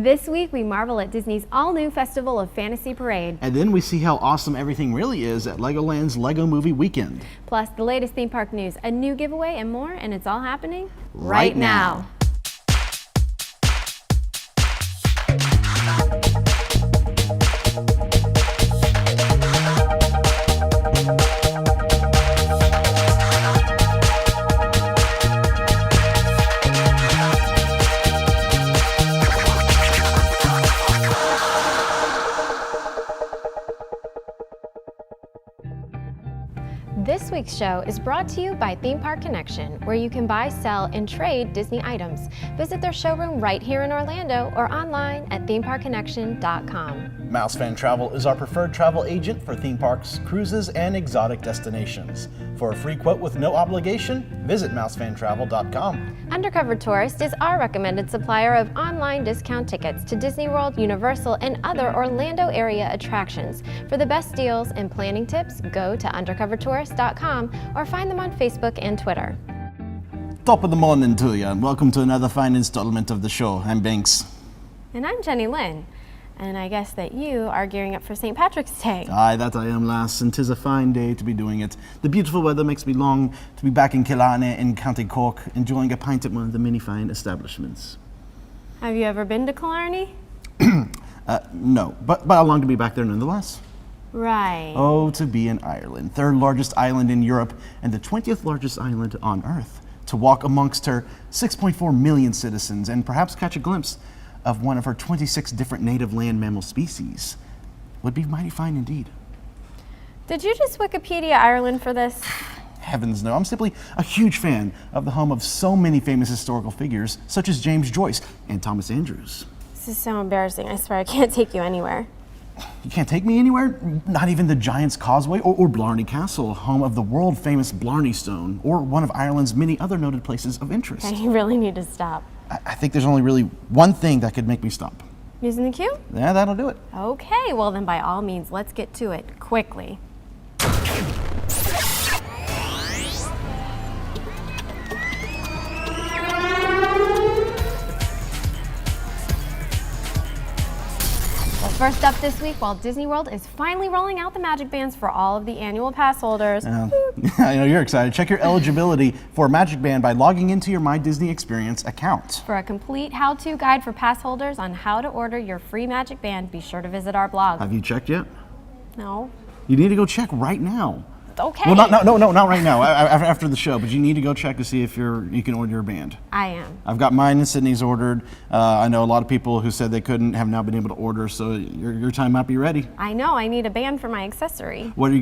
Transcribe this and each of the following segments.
This week, we marvel at Disney's all-new Festival of Fantasy Parade. And then we see how awesome everything really is at Legoland's Lego Movie Weekend. Plus, the latest theme park news, a new giveaway, and more, and it's all happening right now. This week's show is brought to you by Theme Park Connection, where you can buy, sell, and trade Disney items. Visit their showroom right here in Orlando or online at themeparkconnection.com. Mousefan Travel is our preferred travel agent for theme parks, cruises, and exotic destinations. For a free quote with no obligation, visit mousefantravel.com. Undercover Tourist is our recommended supplier of online discount tickets to Disney World, Universal, and other Orlando area attractions. For the best deals and planning tips, go to undercovertourist.com or find them on Facebook and Twitter. Top of the morning to you, and welcome to another fine installment of the show. I'm Banks. And I'm JeniLynn. And I guess that you are gearing up for St. Patrick's Day. Aye, that I am, lass, and 'tis a fine day to be doing it. The beautiful weather makes me long to be back in Killarney in County Cork, enjoying a pint at one of the many fine establishments. Have you ever been to Killarney? No, but I long to be back there nonetheless. Right. Oh, to be in Ireland, third largest island in Europe and the 20th largest island on Earth. To walk amongst her 6.4 million citizens and perhaps catch a glimpse of one of her 26 different native land mammal species would be mighty fine indeed. Did you just Wikipedia Ireland for this? Heavens no, I'm simply a huge fan of the home of so many famous historical figures such as James Joyce and Thomas Andrews. This is so embarrassing. I swear I can't take you anywhere. You can't take me anywhere? Not even the Giant's Causeway or Blarney Castle, home of the world-famous Blarney Stone, or one of Ireland's many other noted places of interest. Okay, you really need to stop. I think there's only really one thing that could make me stop. Using the cue? Yeah, that'll do it. Okay, well then by all means, let's get to it quickly. First up this week, Walt Disney World is finally rolling out the MagicBands for all of the annual pass holders. I know you're excited. Check your eligibility for a MagicBand by logging into your My Disney Experience account. For a complete how-to guide for pass holders on how to order your free MagicBand, be sure to visit our blog. Have you checked yet? No. You need to go check right now. Okay. Well, not right now. After the show, but you need to go check to see if you can order your band. I am. I've got mine and Sydney's ordered. I know a lot of people who said they couldn't have now been able to order, so your time might be ready. I know. I need a band for my accessory. What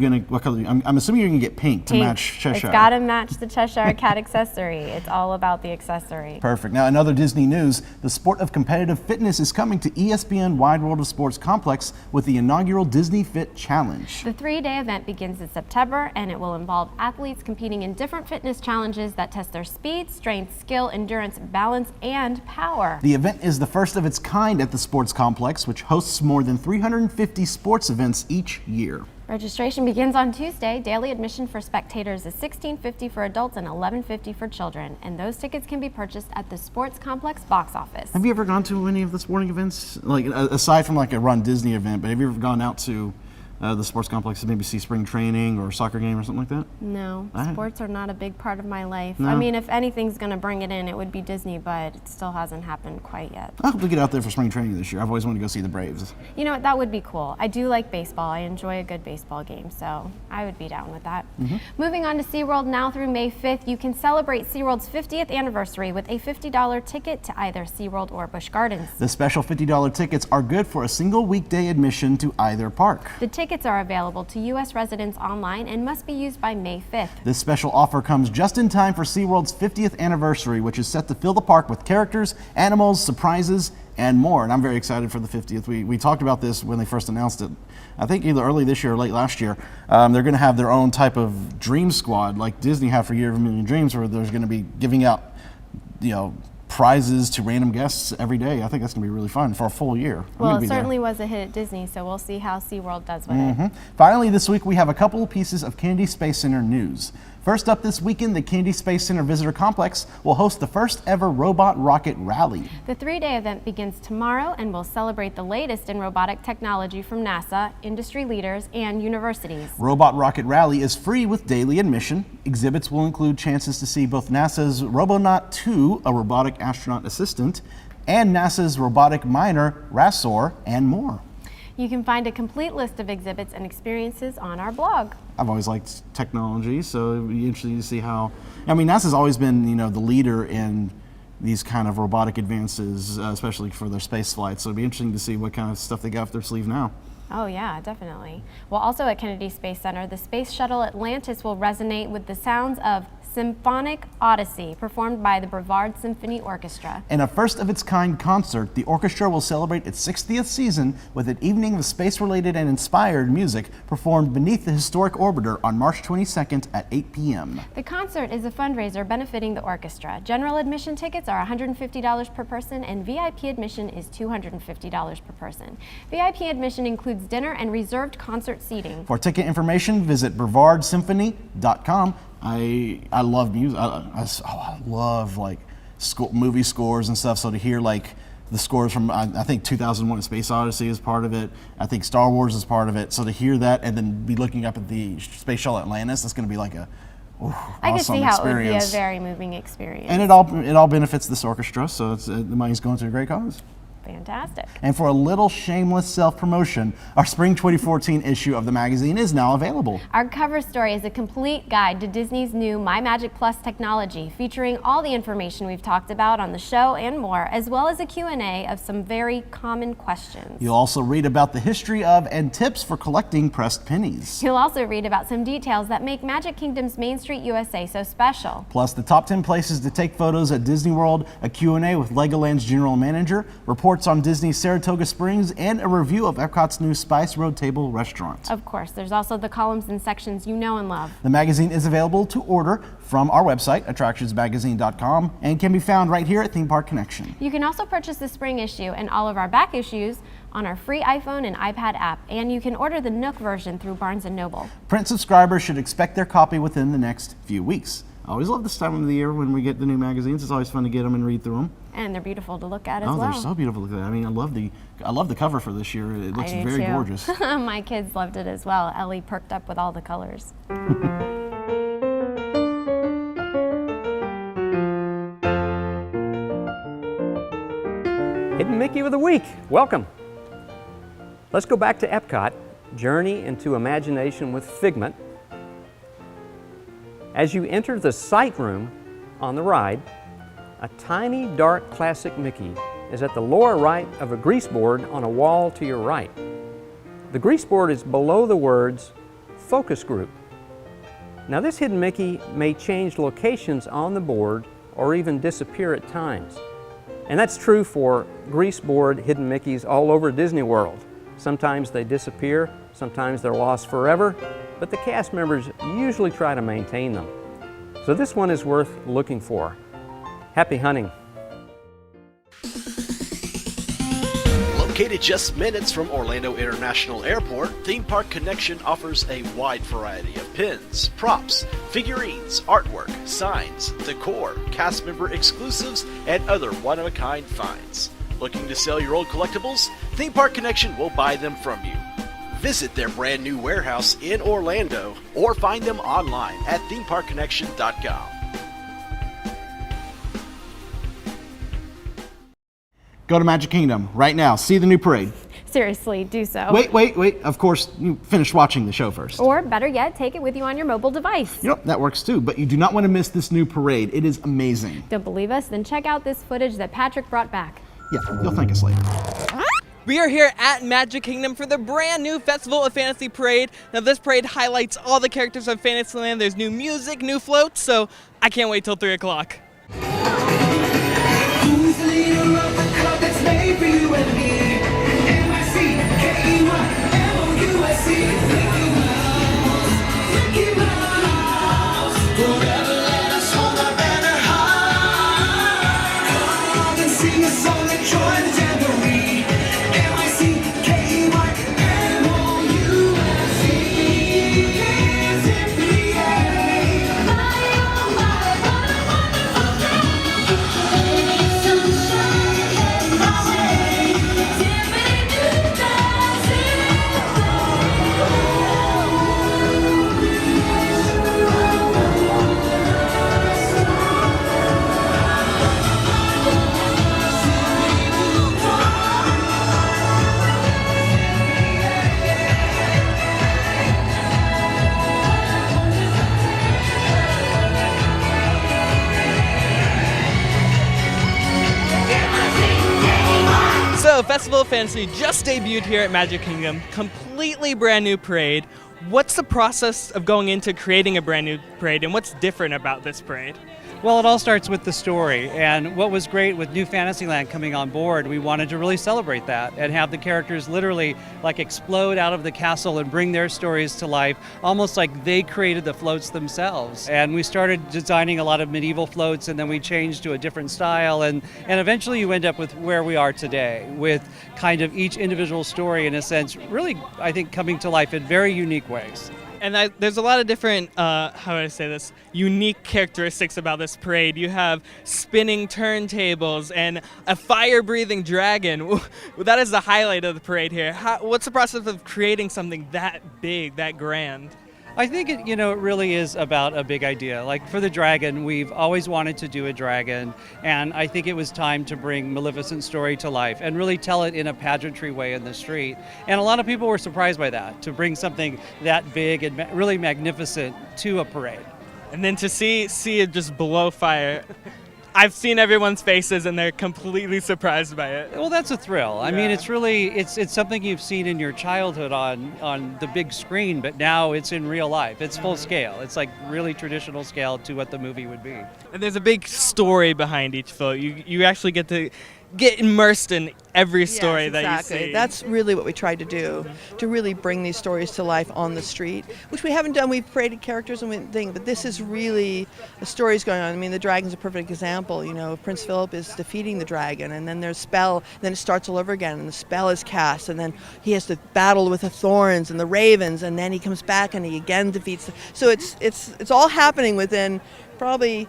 color? I'm assuming you're gonna get pink to match Cheshire. It's got to match the Cheshire Cat accessory. It's all about the accessory. Perfect. Now, another Disney news: the sport of competitive fitness is coming to ESPN Wide World of Sports Complex with the inaugural Disney Fit Challenge. The 3-day event begins in September, and it will involve athletes competing in different fitness challenges that test their speed, strength, skill, endurance, balance, and power. The event is the first of its kind at the sports complex, which hosts more than 350 sports events each year. Registration begins on Tuesday. Daily admission for spectators is $16.50 for adults and $11.50 for children, and those tickets can be purchased at the sports complex box office. Have you ever gone to any of the sporting events, like aside from like a Run Disney event, but have you ever gone out to the sports complex to maybe see spring training or a soccer game or something like that? No, sports are not a big part of my life. No. I mean, if anything's going to bring it in, it would be Disney, but it still hasn't happened quite yet. I hope to get out there for spring training this year. I've always wanted to go see the Braves. You know what, that would be cool. I do like baseball. I enjoy a good baseball game, so I would be down with that. Moving on to SeaWorld, now through May 5th, you can celebrate SeaWorld's 50th anniversary with a $50 ticket to either SeaWorld or Busch Gardens. The special $50 tickets are good for a single weekday admission to either park. The tickets are available to U.S. residents online and must be used by May 5th. This special offer comes just in time for SeaWorld's 50th anniversary, which is set to fill the park with characters, animals, surprises, and more. And I'm very excited for the 50th. We talked about this when they first announced it. I think either early this year or late last year. They're going to have their own type of dream squad like Disney had for Year of a Million Dreams, where there's going to be giving out, prizes to random guests every day. I think that's going to be really fun for a full year. Well, it certainly was a hit at Disney, so we'll see how SeaWorld does with it. Finally, this week we have a couple of pieces of Kennedy Space Center news. First up this weekend, the Kennedy Space Center Visitor Complex will host the first ever Robot Rocket Rally. The three-day event begins tomorrow and will celebrate the latest in robotic technology from NASA, industry leaders, and universities. Robot Rocket Rally is free with daily admission. Exhibits will include chances to see both NASA's Robonaut 2, a robotic astronaut assistant, and NASA's robotic miner, Rasor, and more. You can find a complete list of exhibits and experiences on our blog. I've always liked technology, so it'd be interesting to see how. I mean, NASA's always been, the leader in these kind of robotic advances, especially for their space flights. So it'd be interesting to see what kind of stuff they got up their sleeve now. Oh yeah, definitely. Well, also at Kennedy Space Center, the Space Shuttle Atlantis will resonate with the sounds of Symphonic Odyssey, performed by the Brevard Symphony Orchestra. In a first-of-its-kind concert, the orchestra will celebrate its 60th season with an evening of space-related and inspired music performed beneath the historic orbiter on March 22nd at 8 p.m. The concert is a fundraiser benefiting the orchestra. General admission tickets are $150 per person, and VIP admission is $250 per person. VIP admission includes dinner and reserved concert seating. For ticket information, visit brevardsymphony.com. I love music. I love like movie scores and stuff. So to hear like the scores from I think 2001: A Space Odyssey is part of it. I think Star Wars is part of it. So to hear that and then be looking up at the Space Shuttle Atlantis, that's going to be like a I could see how experience. It would be a very moving experience. And it all benefits this orchestra. So it's, the money's going to a great cause. Fantastic. And for a little shameless self-promotion, our spring 2014 issue of the magazine is now available. Our cover story is a complete guide to Disney's new My Magic Plus technology, featuring all the information we've talked about on the show and more, as well as a Q&A of some very common questions. You'll also read about the history of and tips for collecting pressed pennies. You'll also read about some details that make Magic Kingdom's Main Street USA so special. Plus the top 10 places to take photos at Disney World, a Q&A with Legoland's general manager, reports on Disney's Saratoga Springs, and a review of Epcot's new Spice Road Table restaurant. Of course, there's also the columns and sections you know and love. The magazine is available to order from our website, attractionsmagazine.com, and can be found right here at Theme Park Connection. You can also purchase the spring issue and all of our back issues on our free iPhone and iPad app, and you can order the Nook version through Barnes & Noble. Print subscribers should expect their copy within the next few weeks. I always love this time of the year when we get the new magazines. It's always fun to get them and read through them. And they're beautiful to look at as well. Oh, they're so beautiful to look at. I mean, I love the cover for this year. It looks very gorgeous. My kids loved it as well. Ellie perked up with all the colors. Hidden Mickey of the Week, welcome. Let's go back to Epcot, journey into imagination with Figment. As you enter the sight room on the ride, a tiny dark classic Mickey is at the lower right of a grease board on a wall to your right. The grease board is below the words Focus Group. Now this hidden Mickey may change locations on the board or even disappear at times. And that's true for grease board hidden Mickeys all over Disney World. Sometimes they disappear, sometimes they're lost forever, but the cast members usually try to maintain them. So this one is worth looking for. Happy hunting. Located just minutes from Orlando International Airport, Theme Park Connection offers a wide variety of pins, props, figurines, artwork, signs, decor, cast member exclusives, and other one-of-a-kind finds. Looking to sell your old collectibles? Theme Park Connection will buy them from you. Visit their brand new warehouse in Orlando or find them online at themeparkconnection.com. Go to Magic Kingdom right now. See the new parade. Seriously, do so. Wait. Of course, you finish watching the show first. Or better yet, take it with you on your mobile device. Yep, that works too. But you do not want to miss this new parade. It is amazing. Don't believe us? Then check out this footage that Patrick brought back. Yeah, you'll thank us later. We are here at Magic Kingdom for the brand new Festival of Fantasy Parade. Now this parade highlights all the characters of Fantasyland. There's new music, new floats, so I can't wait till 3 o'clock. Who's the leader of the club that's made for you and me? M-I-C-K-E-Y-M-O-U-S-E. Mickey Mouse, forever let us hold our banner high. Come on and sing a song and join the jamboree. M-I-C-K-E-Y-M-O-U-S-E. Symphony. So, Festival of Fantasy just debuted here at Magic Kingdom. Completely brand new parade. What's the process of going into creating a brand new parade, and what's different about this parade? Well, it all starts with the story, and what was great with New Fantasyland coming on board, we wanted to really celebrate that and have the characters literally like explode out of the castle and bring their stories to life, almost like they created the floats themselves. And we started designing a lot of medieval floats, and then we changed to a different style, and eventually you end up with where we are today, with kind of each individual story, in a sense, really, I think, coming to life in very unique ways. And there's a lot of different, how do I say this, unique characteristics about this parade. You have spinning turntables and a fire-breathing dragon. That is the highlight of the parade here. What's the process of creating something that big, that grand? I think it really is about a big idea. Like for the dragon, we've always wanted to do a dragon, and I think it was time to bring Maleficent's story to life and really tell it in a pageantry way in the street. And a lot of people were surprised by that, to bring something that big and really magnificent to a parade. And then to see it just blow fire. I've seen everyone's faces and they're completely surprised by it. Well, that's a thrill. I mean, it's really, it's something you've seen in your childhood on the big screen, but now it's in real life. It's full scale. It's like really traditional scale to what the movie would be. And there's a big story behind each float. You actually get to get immersed in every story that you see. That's really what we tried to do, to really bring these stories to life on the street, which we haven't done. We've paraded characters and things, but this is really the stories going on. I mean, the dragon's a perfect example. Prince Philip is defeating the dragon, and then there's spell, then it starts all over again, and the spell is cast, and then he has to battle with the thorns and the ravens, and then he comes back and he again defeats. So it's all happening within probably,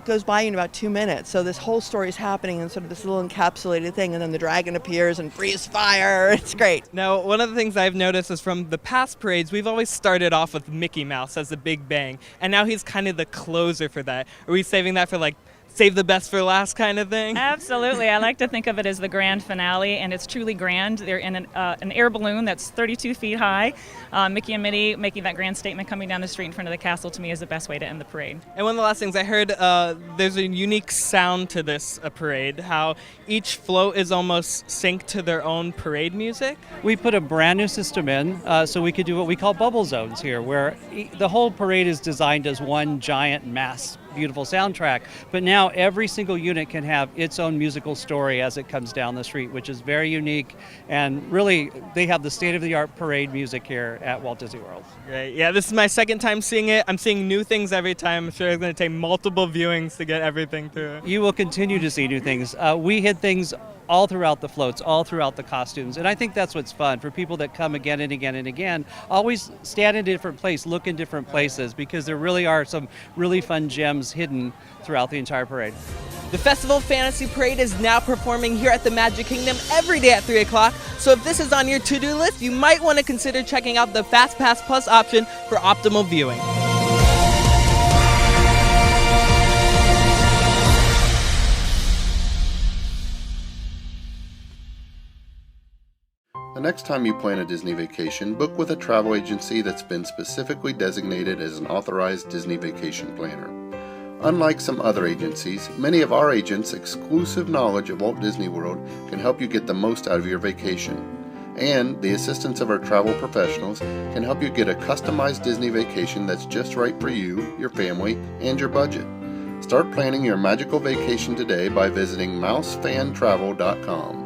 goes by in about 2 minutes. So this whole story is happening in sort of this little encapsulated thing, and then the dragon appears and breathes fire. It's great. Now, one of the things I've noticed is from the past parades, we've always started off with Mickey Mouse as the big bang, and now he's kind of the closer for that. Are we saving that for save the best for last kind of thing? Absolutely. I like to think of it as the grand finale, and it's truly grand. They're in an air balloon that's 32 feet high. Mickey and Minnie making that grand statement coming down the street in front of the castle, to me, is the best way to end the parade. And one of the last things I heard, there's a unique sound to this parade, how each float is almost synced to their own parade music. We put a brand new system in so we could do what we call bubble zones here, where the whole parade is designed as one giant mass beautiful soundtrack, but now every single unit can have its own musical story as it comes down the street, which is very unique, and really they have the state-of-the-art parade music here at Walt Disney World. Great. Yeah, this is my second time seeing it. I'm seeing new things every time. I'm sure it's going to take multiple viewings to get everything through. You will continue to see new things. We hit things all throughout the floats, all throughout the costumes. And I think that's what's fun for people that come again and again and again. Always stand in a different place, look in different places, because there really are some really fun gems hidden throughout the entire parade. The Festival Fantasy Parade is now performing here at the Magic Kingdom every day at 3 o'clock. So if this is on your to-do list, you might want to consider checking out the Fast Pass Plus option for optimal viewing. The next time you plan a Disney vacation, book with a travel agency that's been specifically designated as an authorized Disney vacation planner. Unlike some other agencies, many of our agents' exclusive knowledge of Walt Disney World can help you get the most out of your vacation. And the assistance of our travel professionals can help you get a customized Disney vacation that's just right for you, your family, and your budget. Start planning your magical vacation today by visiting mousefantravel.com.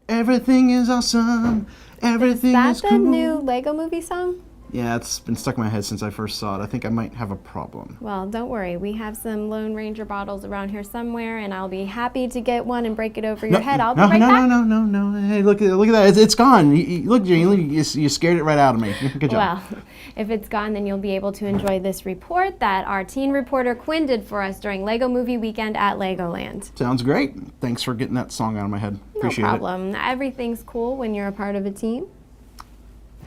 Everything is awesome. Everything is cool. Is that the new Lego movie song? Yeah, it's been stuck in my head since I first saw it. I think I might have a problem. Well, don't worry. We have some Lone Ranger bottles around here somewhere, and I'll be happy to get one and break it over your head. I'll be right back. No. Hey, look at that. It's gone. Look, JeniLynn, you scared it right out of me. Good job. Well, if it's gone, then you'll be able to enjoy this report that our teen reporter Quinn did for us during Lego Movie Weekend at Legoland. Sounds great. Thanks for getting that song out of my head. Appreciate it. No problem. Everything's cool when you're a part of a team.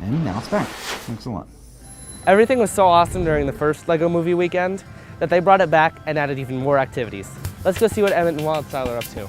And now it's back. Thanks a lot. Everything was so awesome during the first Lego Movie Weekend that they brought it back and added even more activities. Let's go see what Emmett and Wildstyle are up to.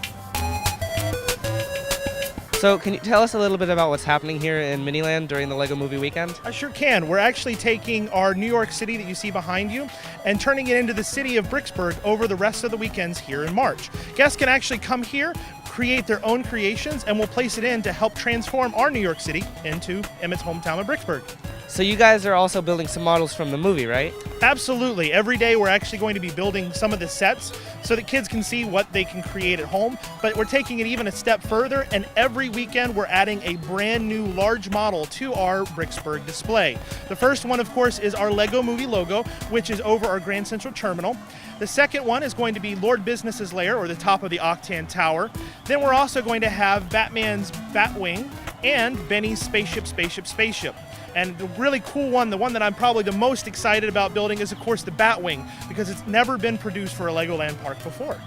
So can you tell us a little bit about what's happening here in Miniland during the LEGO Movie Weekend? I sure can. We're actually taking our New York City that you see behind you and turning it into the city of Bricksburg over the rest of the weekends here in March. Guests can actually come here, create their own creations, and we'll place it in to help transform our New York City into Emmett's hometown of Bricksburg. So you guys are also building some models from the movie, right? Absolutely. Every day we're actually going to be building some of the sets so that kids can see what they can create at home, but we're taking it even a step further, and every weekend we're adding a brand new large model to our Bricksburg display. The first one, of course, is our Lego Movie logo, which is over our Grand Central Terminal. The second one is going to be Lord Business's lair, or the top of the Octan Tower. Then we're also going to have Batman's Batwing and Benny's Spaceship. And the really cool one, the one that I'm probably the most excited about building, is of course the Batwing, because it's never been produced for a Legoland park before.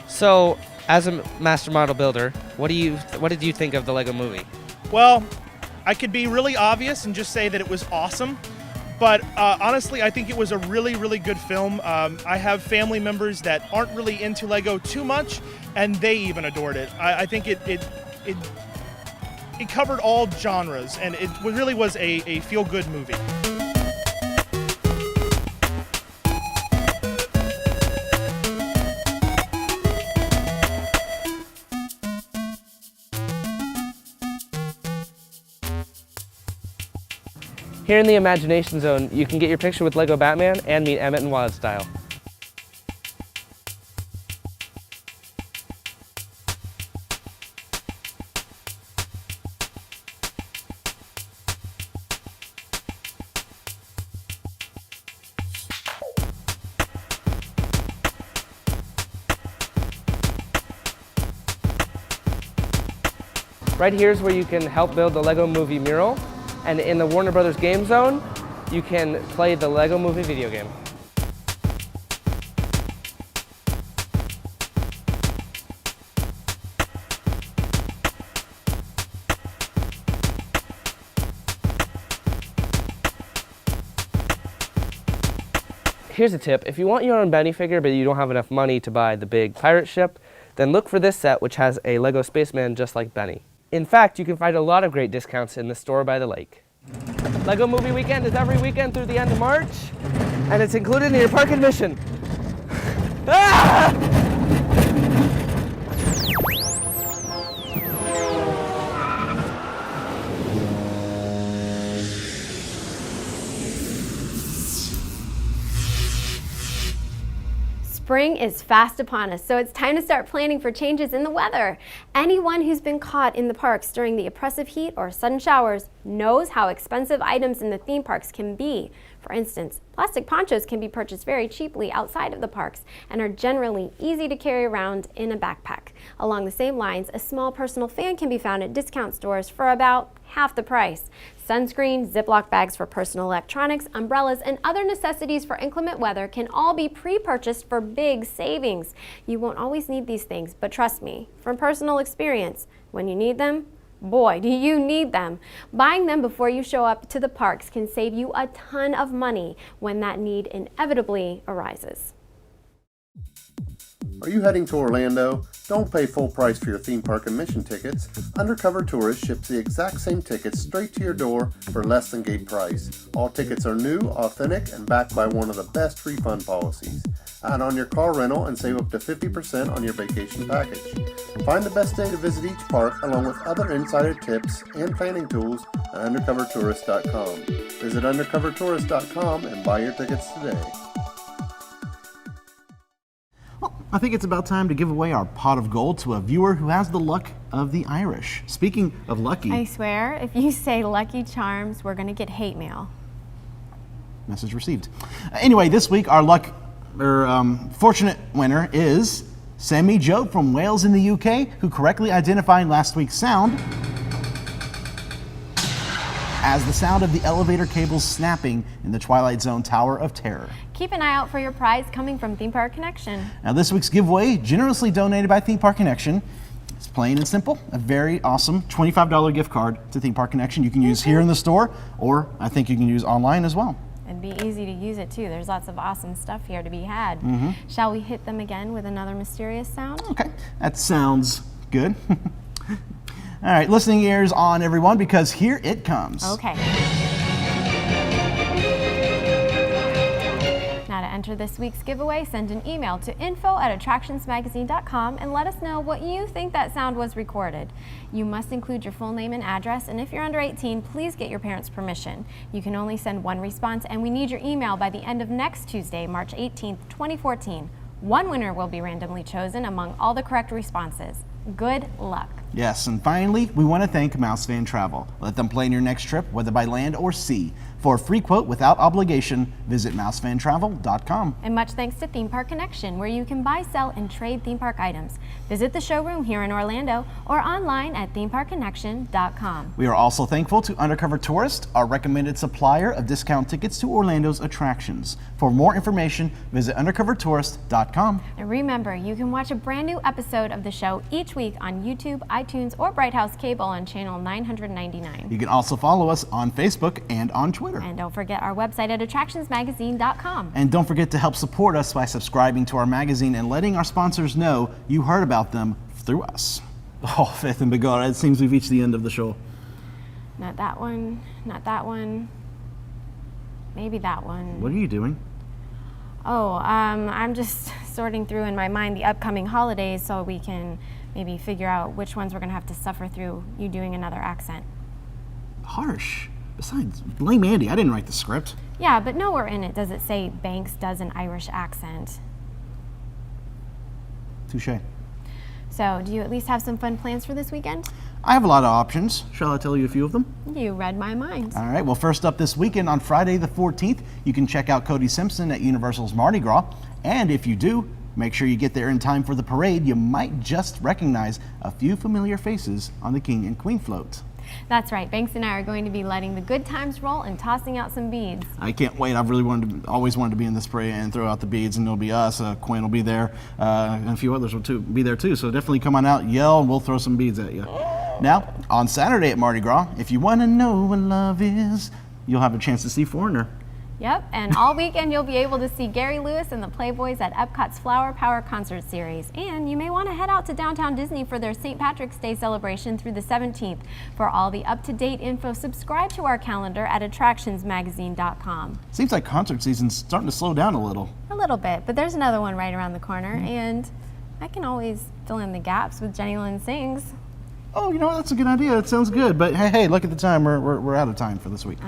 So, as a master model builder, what did you think of the LEGO Movie? Well, I could be really obvious and just say that it was awesome. But honestly, I think it was a really, really good film. I have family members that aren't really into Lego too much, and they even adored it. I think it covered all genres, and it really was a feel-good movie. Here in the Imagination Zone, you can get your picture with Lego Batman and meet Emmett in Wild Style. Right here is where you can help build the Lego Movie mural, and in the Warner Brothers Game Zone, you can play the Lego Movie video game. Here's a tip. If you want your own Benny figure but you don't have enough money to buy the big pirate ship, then look for this set, which has a Lego spaceman just like Benny. In fact, you can find a lot of great discounts in the store by the lake. Lego Movie Weekend is every weekend through the end of March, and it's included in your park admission. Ah! Spring is fast upon us, so it's time to start planning for changes in the weather. Anyone who's been caught in the parks during the oppressive heat or sudden showers knows how expensive items in the theme parks can be. For instance, plastic ponchos can be purchased very cheaply outside of the parks and are generally easy to carry around in a backpack. Along the same lines, a small personal fan can be found at discount stores for about half the price. Sunscreen, Ziploc bags for personal electronics, umbrellas, and other necessities for inclement weather can all be pre-purchased for big savings. You won't always need these things, but trust me, from personal experience, when you need them, boy, do you need them. Buying them before you show up to the parks can save you a ton of money when that need inevitably arises. Are you heading to Orlando? Don't pay full price for your theme park admission tickets. Undercover Tourist ships the exact same tickets straight to your door for less than gate price. All tickets are new, authentic, and backed by one of the best refund policies. Add on your car rental and save up to 50% on your vacation package. Find the best day to visit each park along with other insider tips and planning tools at undercovertourist.com. Visit undercovertourist.com and buy your tickets today. I think it's about time to give away our pot of gold to a viewer who has the luck of the Irish. Speaking of lucky... I swear, if you say Lucky Charms, we're going to get hate mail. Message received. Anyway, this week our fortunate winner is Sammy Joe from Wales in the UK, who correctly identified last week's sound as the sound of the elevator cables snapping in the Twilight Zone Tower of Terror. Keep an eye out for your prize coming from Theme Park Connection. Now this week's giveaway, generously donated by Theme Park Connection, it's plain and simple, a very awesome $25 gift card to Theme Park Connection. You can use here in the store, or I think you can use online as well. It'd be easy to use it too. There's lots of awesome stuff here to be had. Shall we hit them again with another mysterious sound? Okay, that sounds good. All right, listening ears on, everyone, because here it comes. Okay. Now to enter this week's giveaway, send an email to info@attractionsmagazine.com and let us know what you think that sound was recorded. You must include your full name and address, and if you're under 18, please get your parents' permission. You can only send one response, and we need your email by the end of next Tuesday, March 18th, 2014. One winner will be randomly chosen among all the correct responses. Good luck. Yes, and finally, we want to thank Mouse Fan Travel. Let them plan your next trip, whether by land or sea. For a free quote without obligation, visit mousefantravel.com. And much thanks to Theme Park Connection, where you can buy, sell, and trade theme park items. Visit the showroom here in Orlando or online at themeparkconnection.com. We are also thankful to Undercover Tourist, our recommended supplier of discount tickets to Orlando's attractions. For more information, visit undercovertourist.com. And remember, you can watch a brand new episode of the show each week on YouTube, iTunes, or Bright House Cable on channel 999. You can also follow us on Facebook and on Twitter. And don't forget our website at attractionsmagazine.com. And don't forget to help support us by subscribing to our magazine and letting our sponsors know you heard about them through us. Oh, Faith and Begor, it seems we've reached the end of the show. Not that one, not that one, maybe that one. What are you doing? Oh, I'm just sorting through in my mind the upcoming holidays so we can maybe figure out which ones we're going to have to suffer through you doing another accent. Harsh. Besides, blame Andy. I didn't write the script. Yeah, but nowhere in it does it say Banks does an Irish accent. Touché. So, do you at least have some fun plans for this weekend? I have a lot of options. Shall I tell you a few of them? You read my mind. All right, well, first up this weekend on Friday the 14th, you can check out Cody Simpson at Universal's Mardi Gras. And if you do, make sure you get there in time for the parade. You might just recognize a few familiar faces on the King and Queen float. That's right. Banks and I are going to be letting the good times roll and tossing out some beads. I can't wait. I've really always wanted to be in this parade and throw out the beads, and it'll be us. Quinn will be there, and a few others will be there too. So definitely come on out, yell, and we'll throw some beads at you. Now, on Saturday at Mardi Gras, if you want to know what love is, you'll have a chance to see Foreigner. Yep, and all weekend you'll be able to see Gary Lewis and the Playboys at Epcot's Flower Power Concert Series. And you may want to head out to downtown Disney for their St. Patrick's Day celebration through the 17th. For all the up-to-date info, subscribe to our calendar at attractionsmagazine.com. Seems like concert season's starting to slow down a little. A little bit, but there's another one right around the corner, and I can always fill in the gaps with JeniLynn Sings. Oh, you know what? That's a good idea. It sounds good. But hey, look at the time. We're out of time for this week.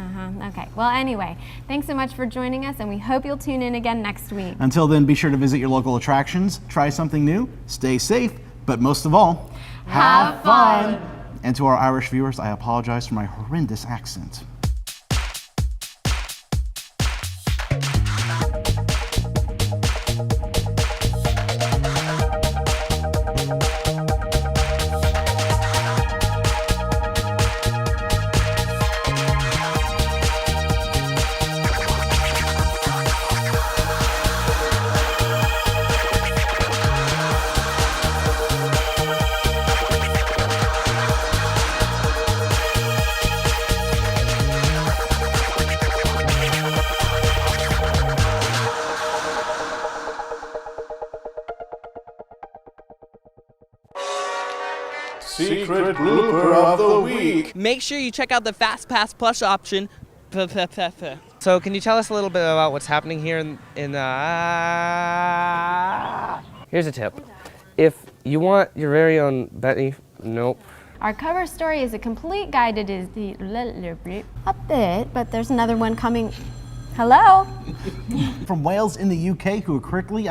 Okay. Well, anyway, thanks so much for joining us, and we hope you'll tune in again next week. Until then, be sure to visit your local attractions, try something new, stay safe, but most of all, have fun. And to our Irish viewers, I apologize for my horrendous accent. Secret blooper of the week. Make sure you check out the Fast Pass Plus option. So can you tell us a little bit about what's happening here in Here's a tip. If you want your very own Benny, nope. Our cover story is a complete guide to Disney. A bit, but there's another one coming. Hello? From Wales in the UK, who currically